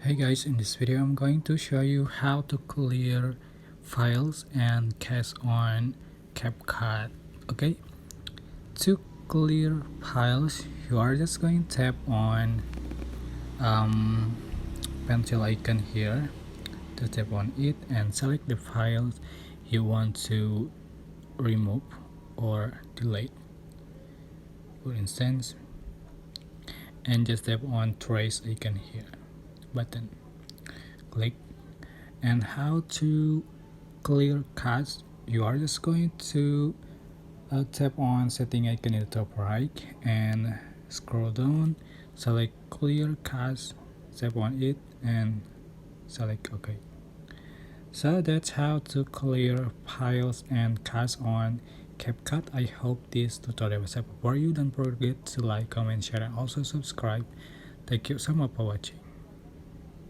Hey guys, in this video I'm going to show you how to clear files and cache on Capcut. Okay, to clear files you are just going to tap on pencil icon here, to tap on it and select the files you want to remove or delete, for instance, and just tap on trace icon here button, click. And how to clear cache, you are just going to tap on setting icon in the top right and scroll down, select clear cache, tap on it and select OK. So that's how to clear files and cache on Capcut. I hope this tutorial was helpful for you. Don't forget to like, comment, share and also subscribe. Thank you so much for watching.